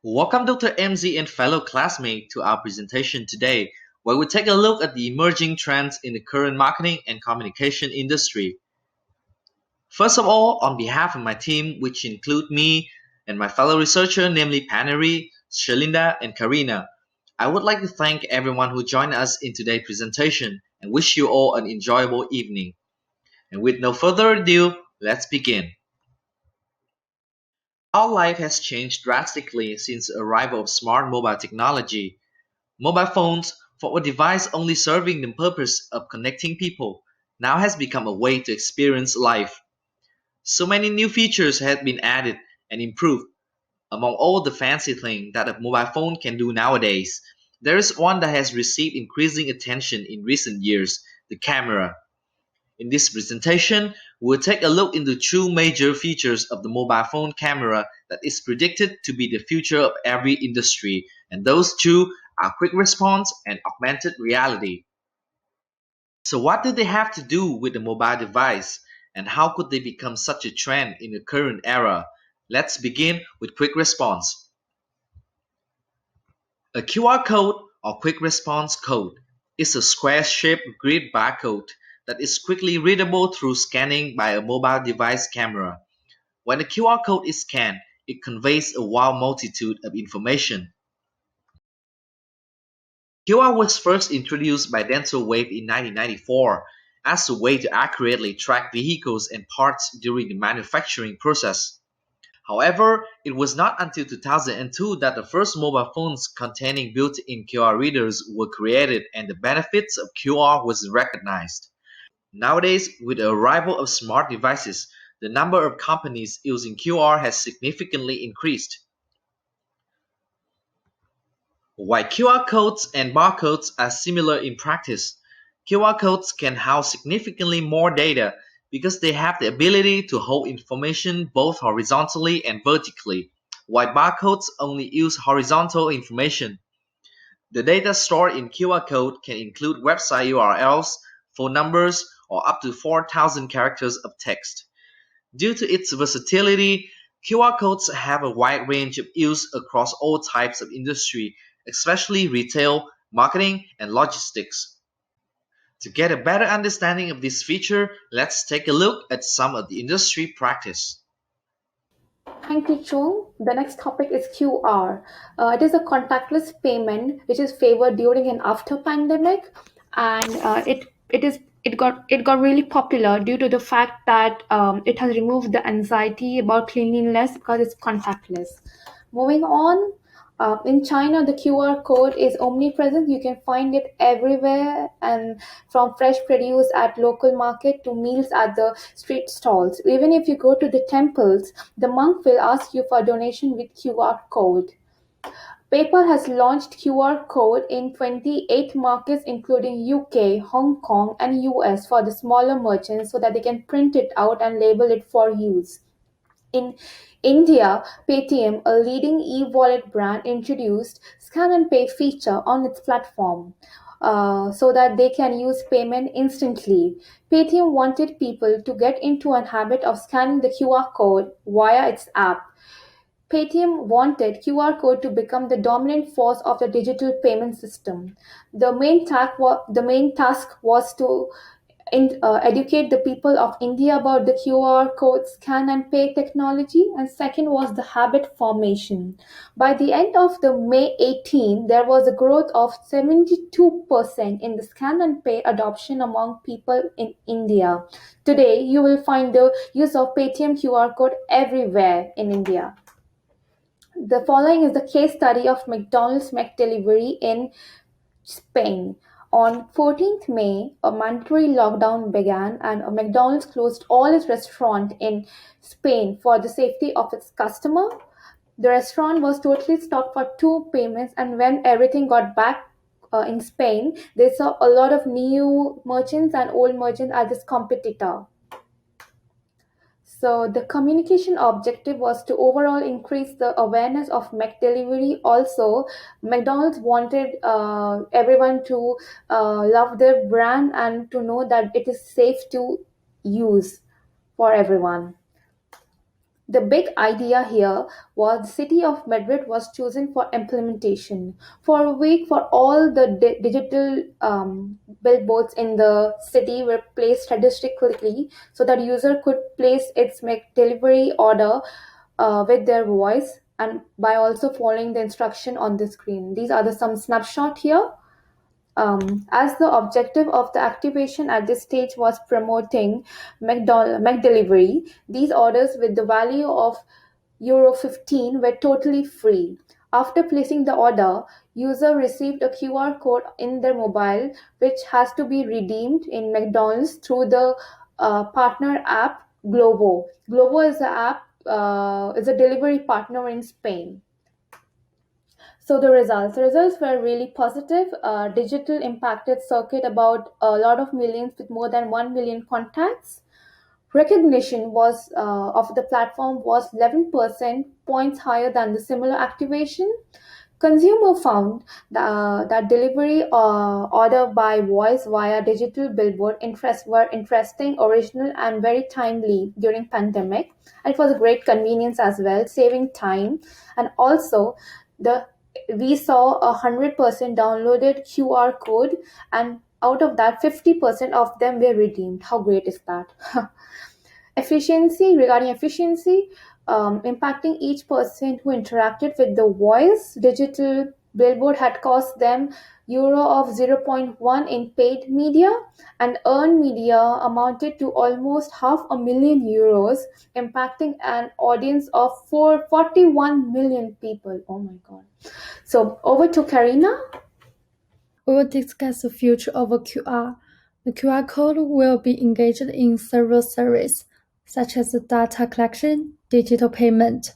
Welcome Dr. MZ and fellow classmate to our presentation today, where we take a look at the emerging trends in the current marketing and communication industry. First of all, on behalf of my team, which include me and my fellow researcher, namely Paneri, Shalinda, and Karina, I would like to thank everyone who joined us in today's presentation and wish you all an enjoyable evening. And with no further ado, let's begin. Our life has changed drastically since the arrival of smart mobile technology. Mobile phones, for a device only serving the purpose of connecting people, now has become a way to experience life. So many new features have been added and improved. Among all the fancy things that a mobile phone can do nowadays, there is one that has received increasing attention in recent years, the camera. In this presentation, we'll take a look into two major features of the mobile phone camera that is predicted to be the future of every industry, and those two are quick response and augmented reality. So what do they have to do with the mobile device, and how could they become such a trend in the current era? Let's begin with quick response. A QR code or quick response code is a square-shaped grid barcode that is quickly readable through scanning by a mobile device camera. When the QR code is scanned, it conveys a wide multitude of information. QR was first introduced by Dental Wave in 1994 as a way to accurately track vehicles and parts during the manufacturing process. However, it was not until 2002 that the first mobile phones containing built-in QR readers were created and the benefits of QR was recognized. Nowadays, with the arrival of smart devices, the number of companies using QR has significantly increased. While QR codes and barcodes are similar in practice, QR codes can house significantly more data because they have the ability to hold information both horizontally and vertically, while barcodes only use horizontal information. The data stored in QR code can include website URLs, phone numbers, or up to 4,000 characters of text. Due to its versatility, QR codes have a wide range of use across all types of industry, especially retail, marketing, and logistics. To get a better understanding of this feature, let's take a look at some of the industry practice. Thank you, Chung. The next topic is QR. It is a contactless payment which is favored during and after pandemic, and it got really popular due to the fact that it has removed the anxiety about cleanliness because it's contactless. Moving on, in China, the QR code is omnipresent. You can find it everywhere, and from fresh produce at local market to meals at the street stalls. Even if you go to the temples, the monk will ask you for donation with QR code. PayPal has launched QR code in 28 markets including UK, Hong Kong and US for the smaller merchants so that they can print it out and label it for use. In India, Paytm, a leading e-wallet brand, introduced scan and pay feature on its platform so that they can use payment instantly. Paytm wanted people to get into a habit of scanning the QR code via its app. Paytm wanted QR code to become the dominant force of the digital payment system. The main task was to educate the people of India about the QR code scan and pay technology, and second was the habit formation. By the end of the May 18, there was a growth of 72% in the scan and pay adoption among people in India. Today, you will find the use of Paytm QR code everywhere in India. The following is the case study of McDonald's McDelivery in Spain. On 14th May, a mandatory lockdown began and McDonald's closed all its restaurants in Spain for the safety of its customer. The restaurant was totally stopped for two payments, and when everything got back in Spain, they saw a lot of new merchants and old merchants as this competitor. So the communication objective was to overall increase the awareness of McDelivery. Also, McDonald's wanted everyone to love their brand and to know that it is safe to use for everyone. The big idea here was the city of Madrid was chosen for implementation. For a week, for all the digital billboards in the city were placed statistically so that user could place its delivery order with their voice and by also following the instruction on the screen. These are the some snapshot here. As the objective of the activation at this stage was promoting McDelivery, these orders with the value of Euro 15 were totally free. After placing the order, user received a QR code in their mobile which has to be redeemed in McDonald's through the partner app Glovo. Glovo is a app is a delivery partner in Spain. So the results were really positive. Digital impacted circuit about a lot of millions with more than 1 million contacts. Recognition was of the platform was 11% points higher than the similar activation. Consumer found that delivery order by voice via digital billboard were interesting, original, and very timely during pandemic. And it was a great convenience as well, saving time. And also, the we saw 100% downloaded QR code, and out of that, 50% of them were redeemed. How great is that? Efficiency, impacting each person who interacted with the voice digital billboard had cost them euro of zero point 0.1 in paid media, and earned media amounted to almost half a million euros, impacting an audience of 41 million people. Oh my god. So over to Karina. We will discuss the future of a QR. The QR code will be engaged in several services, such as data collection, digital payment,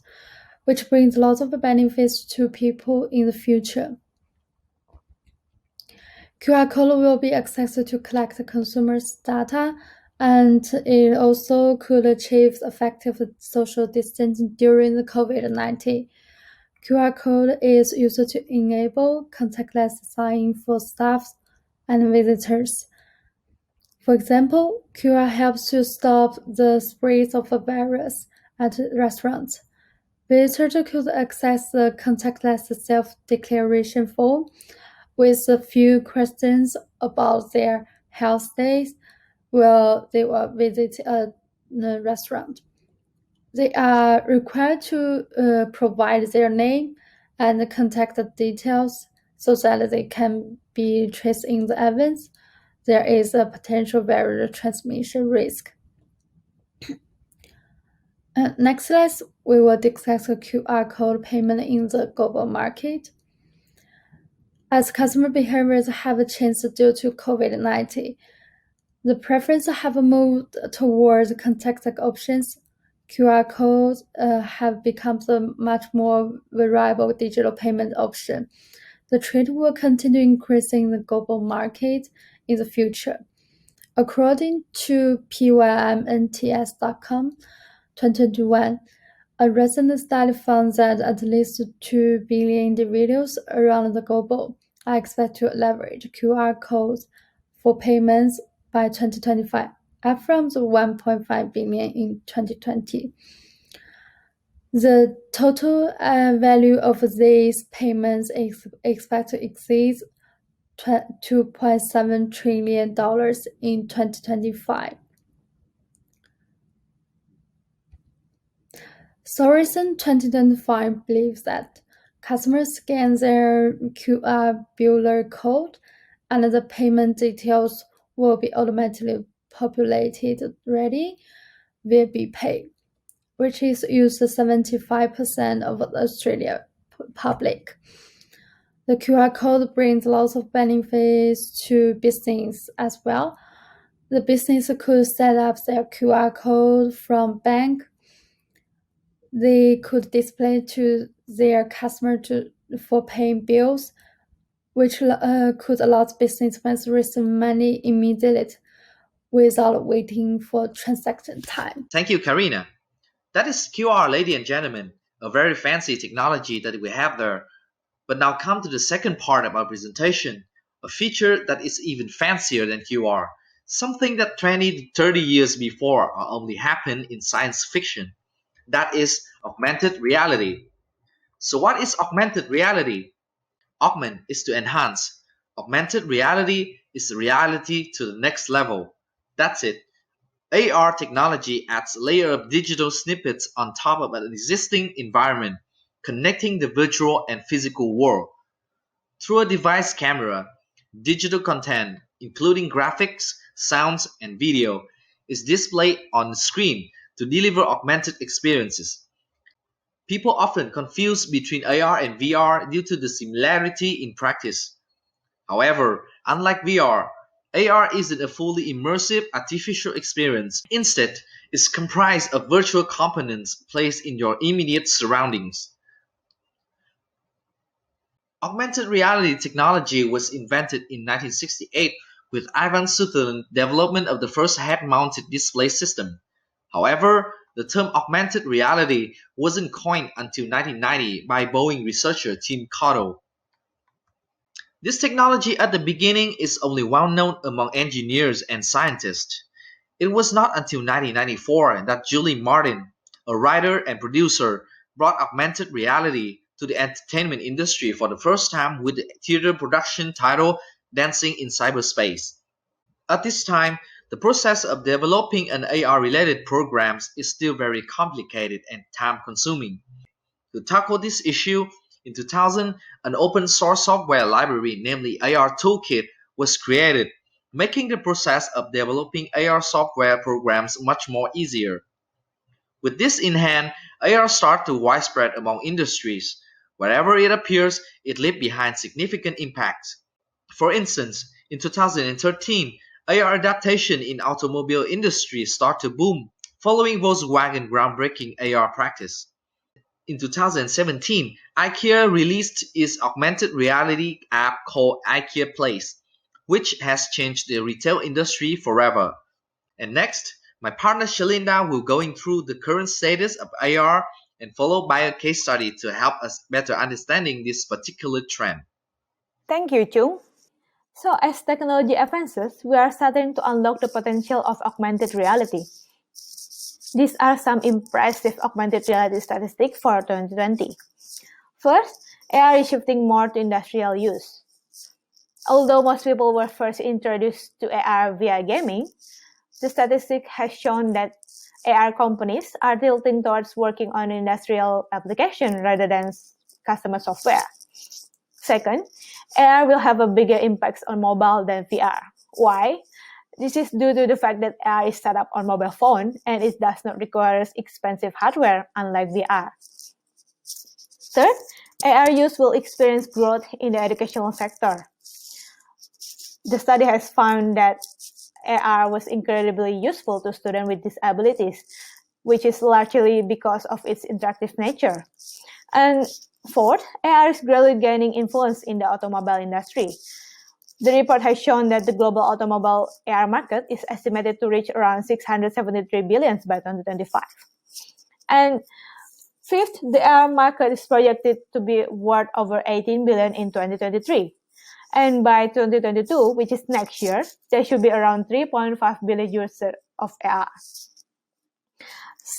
which brings lots of benefits to people in the future. QR code will be accessed to collect consumers' data, and it also could achieve effective social distancing during the COVID-19. QR code is used to enable contactless sign-in for staff and visitors. For example, QR helps to stop the spread of a virus at restaurants. Visitors could access the contactless self-declaration form with a few questions about their health status while they will visit a restaurant. They are required to provide their name and contact details so that they can be traced in the events. There is a potential viral transmission risk. Next, we will discuss the QR code payment in the global market. As customer behaviors have changed due to COVID-19, the preference have moved towards contactless options. QR codes have become a much more reliable digital payment option. The trend will continue increasing in the global market in the future. According to PYMNTS.com 2021, a recent study found that at least 2 billion individuals around the globe are expected to leverage QR codes for payments by 2025, up from the 1.5 billion in 2020. The total value of these payments is expected to exceed $2.7 trillion in 2025. Sorensen 2025 believes that customers scan their QR barcode code and the payment details will be automatically populated ready will be paid, which is used 75% of the Australian public. The QR code brings lots of benefits to business as well. The business could set up their QR code from bank. They could display to their customer for paying bills, which could allow businessmen to receive money immediately without waiting for transaction time. Thank you, Karina. That is QR, ladies and gentlemen, a very fancy technology that we have there. But now come to the second part of our presentation, a feature that is even fancier than QR, something that 20 to 30 years before only happened in science fiction. that is augmented reality. So, what is augmented reality? Augment is to enhance. Augmented reality is reality to the next level. That's it. AR technology adds a layer of digital snippets on top of an existing environment, connecting the virtual and physical world. Through a device camera, digital content, including graphics, sounds, and video, is displayed on the screen to deliver augmented experiences. People often confuse between AR and VR due to the similarity in practice. However, unlike VR, AR isn't a fully immersive artificial experience. Instead, it's comprised of virtual components placed in your immediate surroundings. Augmented reality technology was invented in 1968 with Ivan Sutherland's development of the first head-mounted display system. However, the term augmented reality wasn't coined until 1990 by Boeing researcher Tim Cottle. This technology at the beginning is only well known among engineers and scientists. It was not until 1994 that Julie Martin, a writer and producer, brought augmented reality to the entertainment industry for the first time with the theater production titled Dancing in Cyberspace. At this time, the process of developing an AR-related programs is still very complicated and time-consuming. To tackle this issue, in 2000, an open source software library, namely AR Toolkit, was created, making the process of developing AR software programs much more easier. With this in hand, AR started to widespread among industries. Wherever it appears, it leaves behind significant impacts. For instance, in 2013, AR adaptation in automobile industry started to boom, following Volkswagen groundbreaking AR practice. In 2017, IKEA released its augmented reality app called IKEA Place, which has changed the retail industry forever. And next, my partner Shalinda will going through the current status of AR and followed by a case study to help us better understanding this particular trend. Thank you, Chung. So, as technology advances, we are starting to unlock the potential of augmented reality. These are some impressive augmented reality statistics for 2020. First, AR is shifting more to industrial use. Although most people were first introduced to AR via gaming, the statistic has shown that AR companies are tilting towards working on industrial application rather than customer software. Second, AR will have a bigger impact on mobile than VR. Why? This is due to the fact that AR is set up on mobile phone and it does not require expensive hardware, unlike VR. Third, AR use will experience growth in the educational sector. The study has found that AR was incredibly useful to students with disabilities, which is largely because of its interactive nature. And fourth, AR is gradually gaining influence in the automobile industry. The report has shown that the global automobile AR market is estimated to reach around 673 billion by 2025. And fifth, the AR market is projected to be worth over 18 billion in 2023. And by 2022, which is next year, there should be around 3.5 billion users of AR.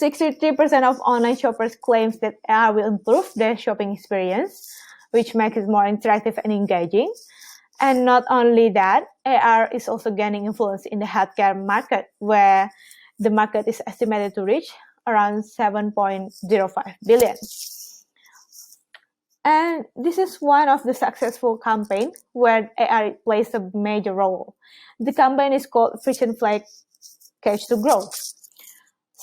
63% of online shoppers claims that AR will improve their shopping experience, which makes it more interactive and engaging. And not only that, AR is also gaining influence in the healthcare market, where the market is estimated to reach around 7.05 billion. And this is one of the successful campaigns where AR plays a major role. The campaign is called Friction Flag Cage to Grow.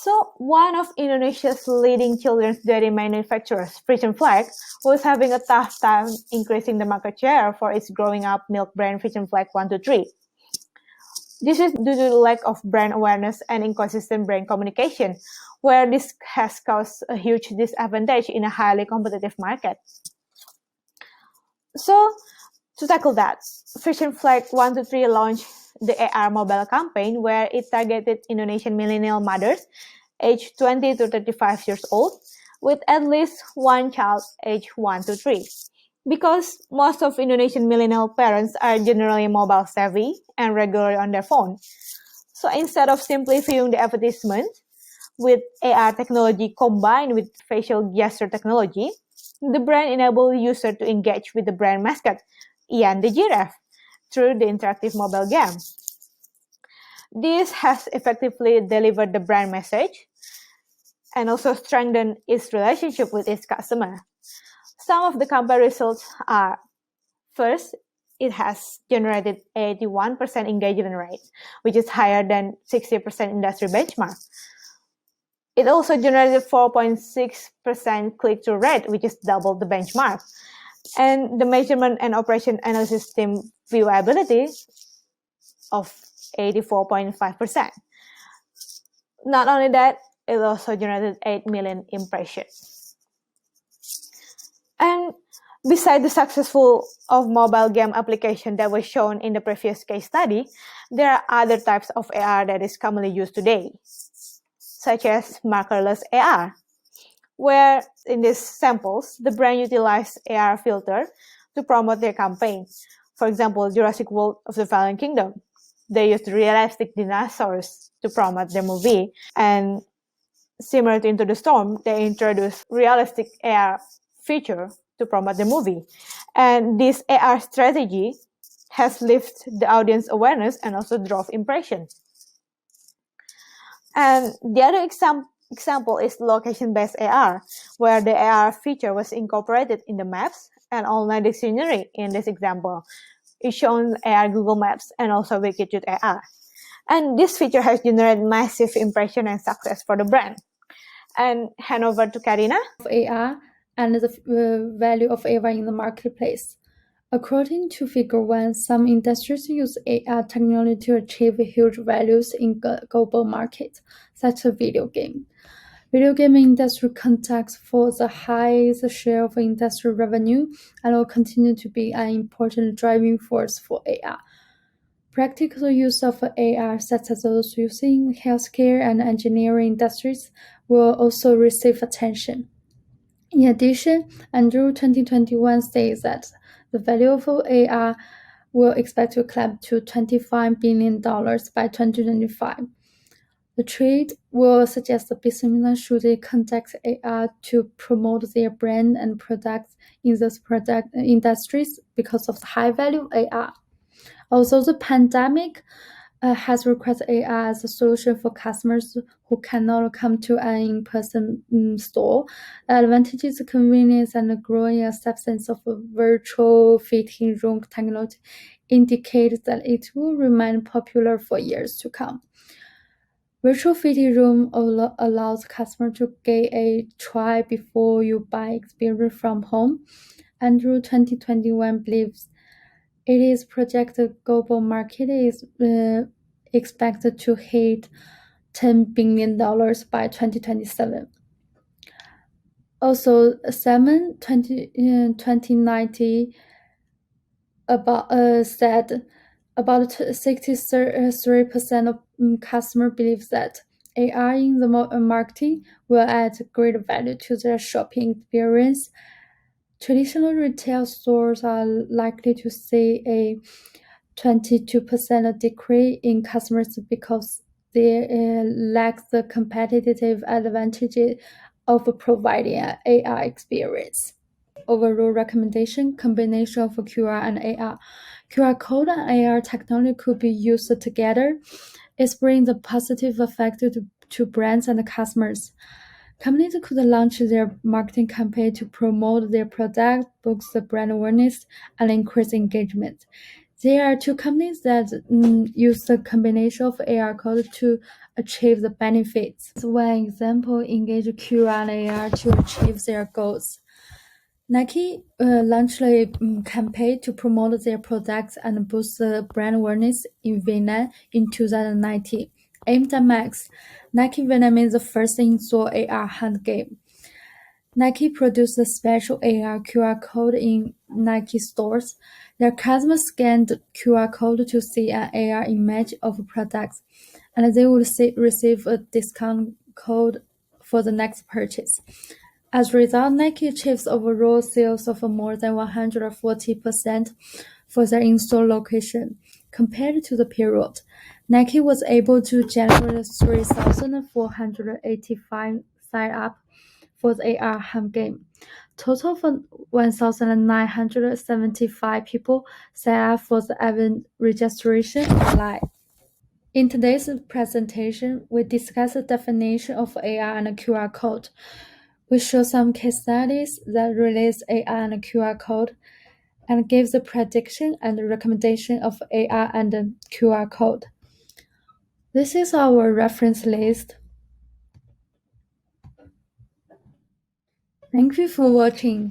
So one of Indonesia's leading children's dairy manufacturers, Friction Flag, was having a tough time increasing the market share for its growing up milk brand Friction Flag 123. This is due to the lack of brand awareness and inconsistent brand communication, where this has caused a huge disadvantage in a highly competitive market. So, to tackle that, Friction Flag 123 launched the AR mobile campaign where it targeted Indonesian millennial mothers aged 20 to 35 years old with at least one child aged 1 to 3. Because most of Indonesian millennial parents are generally mobile savvy and regularly on their phone. So instead of simply viewing the advertisement, With AR technology combined with facial gesture technology, the brand enables users to engage with the brand mascot, Ian the giraffe, through the interactive mobile game. This has effectively delivered the brand message and also strengthened its relationship with its customer. Some of the campaign results are: first, it has generated 81% engagement rate, which is higher than 60% industry benchmark. It also generated 4.6% click-through rate, which is double the benchmark. And the measurement and operation analysis team viewability of 84.5%. Not only that, it also generated 8 million impressions. And besides the successful of mobile game application that was shown in the previous case study, there are other types of AR that is commonly used today, such as markerless AR, where in these samples, the brand utilized AR filter to promote their campaign. For example, Jurassic World of the Fallen Kingdom. They used realistic dinosaurs to promote their movie. And similar to Into the Storm, they introduced realistic AR feature to promote the movie. And this AR strategy has lifted the audience awareness and also drove impressions. And the other example is location-based AR, where the AR feature was incorporated in the maps and online dictionary in this example. It shows AR Google Maps and also Wikitude AR. And this feature has generated massive impression and success for the brand. And hand over to Karina. Of AR and the value of AR in the marketplace. According to Figure 1, some industries use AR technology to achieve huge values in global markets, such as video game. Video game industry contacts for the highest share of industry revenue and will continue to be an important driving force for AR. Practical use of AR, such as those used in healthcare and engineering industries, will also receive attention. In addition, Andrew 2021 states that the value of AR will expect to climb to $25 billion by 2025. The trade will suggest that businesses should conduct AR to promote their brand and products in those product industries because of the high value of AR. Also, the pandemic has requested AR as a solution for customers who cannot come to an in-person store. The advantages, convenience, and the growing acceptance of virtual fitting room technology indicate that it will remain popular for years to come. Virtual fitting room allows customers to get a try before you buy experience from home. Andrew 2021 believes it is projected global market is expected to hit $10 billion by 2027. Also, 2019 said about 63% of customer believes that AR in the marketing will add great value to their shopping experience. Traditional retail stores are likely to see a 22% decrease in customers because they lack the competitive advantage of providing an AR experience. Overall recommendation, combination of QR and AR. QR code and AR technology could be used together. It brings a positive effect to brands and customers. Companies could launch their marketing campaign to promote their product, boost the brand awareness, and increase engagement. There are two companies that use the combination of AR code to achieve the benefits. One example engage QR and AR to achieve their goals. Nike launched a campaign to promote their products and boost the brand awareness in Vietnam in 2019. Aimed at Max, Nike Vietnam is the first in-store AR hand game. Nike produced a special AR QR code in Nike stores. Their customers scanned the QR code to see an AR image of products, and they would receive a discount code for the next purchase. As a result, Nike achieves overall sales of more than 140% for their in-store location. Compared to the period, Nike was able to generate 3,485 sign-up for the AR home game. Total for 1,975 people signed up for the event registration online. In today's presentation, we discuss the definition of AR and QR code. We show some case studies that relate AR and QR code and give the prediction and recommendation of AR and QR code. This is our reference list. Thank you for watching.